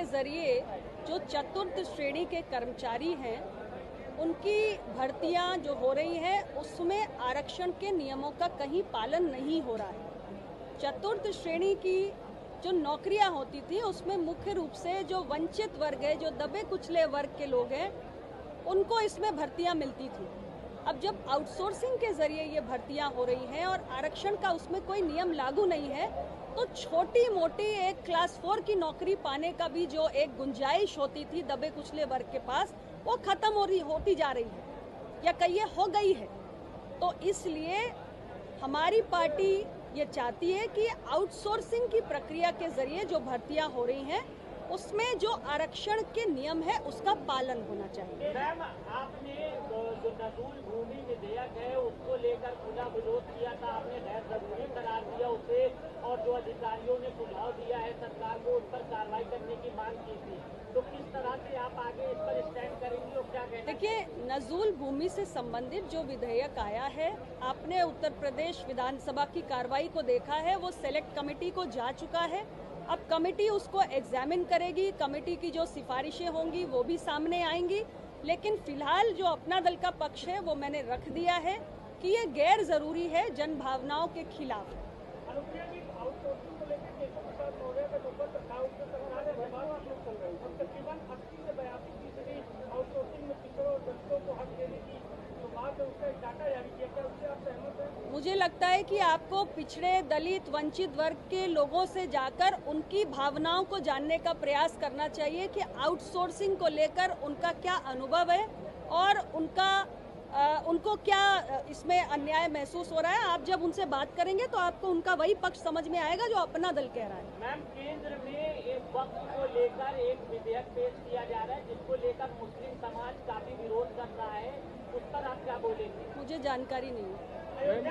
जरिए जो चतुर्थ श्रेणी के कर्मचारी हैं उनकी भर्तियां जो हो रही हैं उसमें आरक्षण के नियमों का कहीं पालन नहीं हो रहा है। चतुर्थ श्रेणी की जो नौकरियां होती थी उसमें मुख्य रूप से जो वंचित वर्ग है, जो दबे कुचले वर्ग के लोग हैं, उनको इसमें भर्तियां मिलती थी। अब जब आउटसोर्सिंग के जरिए ये भर्तियां हो रही हैं और आरक्षण का उसमें कोई नियम लागू नहीं है, तो छोटी मोटी एक क्लास 4 की नौकरी पाने का भी जो एक गुंजाइश होती थी दबे कुचले वर्ग के पास, वो खत्म होती जा रही है या कहिए हो गई है। तो इसलिए हमारी पार्टी ये चाहती है कि आउटसोर्सिंग की प्रक्रिया के जरिए जो भर्तियां हो रही हैं उसमें जो आरक्षण के नियम है उसका पालन होना चाहिए। मैम, आपने जो नजूल भूमि विधेयक है उसको लेकर खुला विरोध किया था, आपने गैर जरूरी करार दिया उसे, और जो अधिकारियों ने सुझाव दिया है सरकार को उस पर कार्रवाई करने की मांग की थी। तो किस तरह से आप आगे इस पर स्टैंड करेंगी और क्या कहेंगे? देखिए, नजूल भूमि से संबंधित जो विधेयक आया है, आपने उत्तर प्रदेश विधानसभा की कार्रवाई को देखा है, वो सेलेक्ट कमेटी को जा चुका है। अब कमेटी उसको एग्जामिन करेगी, कमेटी की जो सिफारिशें होंगी वो भी सामने आएंगी। लेकिन फिलहाल जो अपना दल का पक्ष है वो मैंने रख दिया है कि ये गैर जरूरी है, जन भावनाओं के खिलाफ। मुझे लगता है कि आपको पिछड़े, दलित, वंचित वर्ग के लोगों से जाकर उनकी भावनाओं को जानने का प्रयास करना चाहिए कि आउटसोर्सिंग को लेकर उनका क्या अनुभव है और उनको क्या इसमें अन्याय महसूस हो रहा है। आप जब उनसे बात करेंगे तो आपको उनका वही पक्ष समझ में आएगा जो अपना दल कह रहा है। मैम, केंद्र में एक वक्त को लेकर एक विधेयक पेश किया जा रहा है जिसको लेकर मुस्लिम समाज काफी विरोध कर रहा है, उस पर आप क्या बोलेंगे? मुझे जानकारी नहीं है।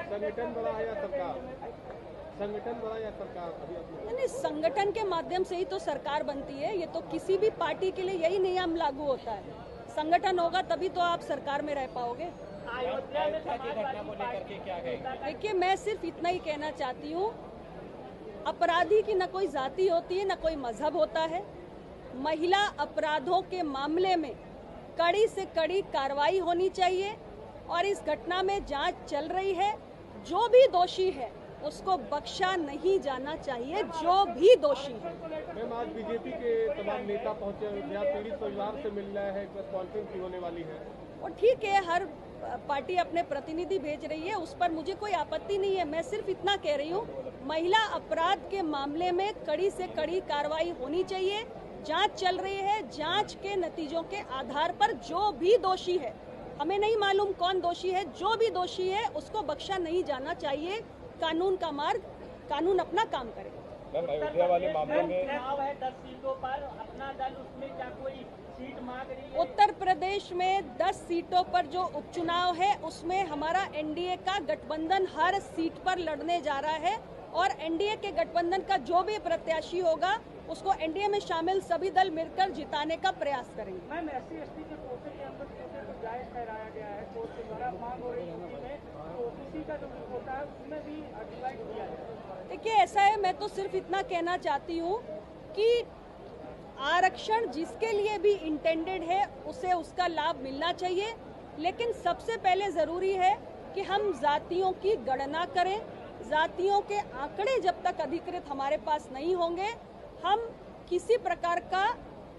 संगठन बड़ा है या सरकार? संगठन बड़ा या सरकार? नहीं, संगठन के माध्यम से ही तो सरकार बनती है। ये तो किसी भी पार्टी के लिए यही नियम लागू होता है। संगठन होगा तभी तो आप सरकार में रह पाओगे। अयोध्या में समाजवादी पार्टी क्या कहेगी? देखिए, मैं सिर्फ इतना ही कहना चाहती हूँ, अपराधी की न कोई जाति होती है न कोई मजहब होता है। महिला अपराधों के मामले में कड़ी से कड़ी कार्रवाई होनी चाहिए और इस घटना में जांच चल रही है। जो भी दोषी है उसको बख्शा नहीं जाना चाहिए, जो भी दोषी है। मैम, आज बीजेपी के तमाम नेता पहुंचे, पीड़ित परिवार से मिल रहा है, प्रेस कॉन्फ्रेंस भी होने वाली है। और ठीक है, हर पार्टी अपने प्रतिनिधि भेज रही है, उस पर मुझे कोई आपत्ति नहीं है। मैं सिर्फ इतना कह रही हूँ, महिला अपराध के मामले में कड़ी से कड़ी कार्रवाई होनी चाहिए। जांच चल रही है, जांच के नतीजों के आधार पर जो भी दोषी है, हमें नहीं मालूम कौन दोषी है, जो भी दोषी है उसको बख्शा नहीं जाना चाहिए। कानून का मार्ग, कानून अपना काम करे। अयोध्या वाले मामले में चुनाव है 10 सीटों पर, अपना दल उसमें क्या कोई सीट मांग रही है? उत्तर प्रदेश में 10 सीटों पर जो उपचुनाव है उसमें हमारा एनडीए का गठबंधन हर सीट पर लड़ने जा रहा है और एनडीए के गठबंधन का जो भी प्रत्याशी होगा उसको एनडीए में शामिल सभी दल मिलकर जिताने का प्रयास करेंगे। मैम, SC/ST के कोटे के अंदर कोटे को जायज ठहराया गया है, कोर्ट के द्वारा मांग हो रही है में, तो OBC का जो कोटा है उसमें भी डिवाइड किया है। देखिए, ऐसा है, मैं तो सिर्फ इतना कहना चाहती हूँ कि आरक्षण जिसके लिए भी इंटेंडेड है उसे उसका लाभ मिलना चाहिए, लेकिन सबसे पहले जरूरी है कि हम जातियों की गणना करें। जातियों के आंकड़े जब तक अधिकृत हमारे पास नहीं होंगे, हम किसी प्रकार का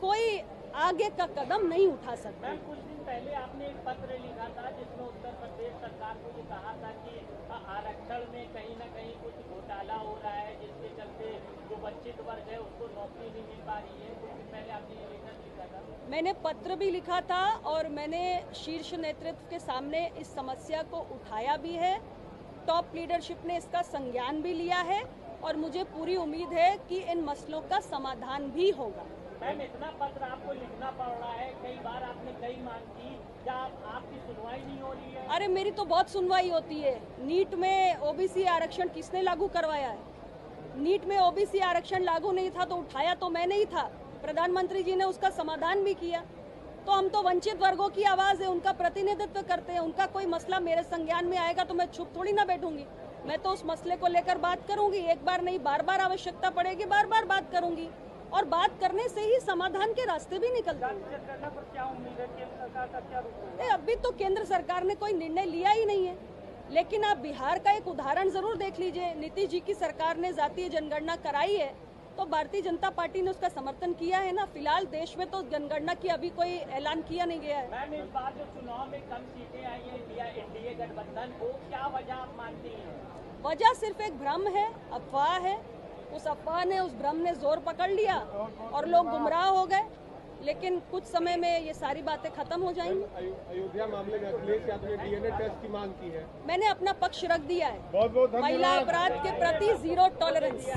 कोई आगे का कदम नहीं उठा सकते। मैम, कुछ दिन पहले आपने एक पत्र लिखा था जिसमें उत्तर प्रदेश सरकार को ये कहा था कि आरक्षण में कहीं न कहीं कुछ घोटाला हो रहा है, जिसके चलते जो वंचित वर्ग है उसको नौकरी नहीं मिल पा रही है। कुछ दिन पहले आपने ये लेटर लिखा था। मैंने पत्र भी लिखा था और मैंने शीर्ष नेतृत्व के सामने इस समस्या को उठाया भी है। टॉप लीडरशिप ने इसका संज्ञान भी लिया है और मुझे पूरी उम्मीद है कि इन मसलों का समाधान भी होगा। मैम, इतना पत्र आपको लिखना पड़ रहा है, कई बार आपने कई मांग की, क्या आपकी सुनवाई नहीं हो रही है? अरे, मेरी तो बहुत सुनवाई होती है। नीट में ओबीसी आरक्षण किसने लागू करवाया है? नीट में ओबीसी आरक्षण लागू नहीं था तो उठाया तो मैंने ही था। प्रधानमंत्री जी ने उसका समाधान भी किया। तो हम तो वंचित वर्गों की आवाज है, उनका प्रतिनिधित्व करते हैं। उनका कोई मसला मेरे संज्ञान में आएगा तो मैं चुप थोड़ी ना बैठूंगी। मैं तो उस मसले को लेकर बात करूंगी, एक बार नहीं, बार बार आवश्यकता पड़ेगी बार बार बात करूंगी। और बात करने से ही समाधान के रास्ते भी निकलते हैं। करना पर क्या उम्मीद है, केंद्र सरकार का क्या रुख है? अभी तो केंद्र सरकार ने कोई निर्णय लिया ही नहीं है, लेकिन आप बिहार का एक उदाहरण जरूर देख लीजिए। नीतीश जी की सरकार ने जातीय जनगणना कराई है तो भारतीय जनता पार्टी ने उसका समर्थन किया है ना। फिलहाल देश में तो जनगणना की अभी कोई ऐलान किया नहीं गया है। मैम, इस बार जो चुनाव में कम सीटें आई है एनडीए गठबंधन को, क्या वजह आप मानती हैं? वजह सिर्फ एक भ्रम है, अफवाह है। उस अफवाह ने, उस भ्रम ने जोर पकड़ लिया और लोग गुमराह हो गए, लेकिन कुछ समय में ये सारी बातें खत्म हो जाएंगी। अयोध्या मामले में अखिलेश यादव ने डीएनए टेस्ट की मांग की है। मैंने अपना पक्ष रख दिया है। बहुत बहुत धन्यवाद। महिला अपराध के प्रति 0 टॉलरेंस।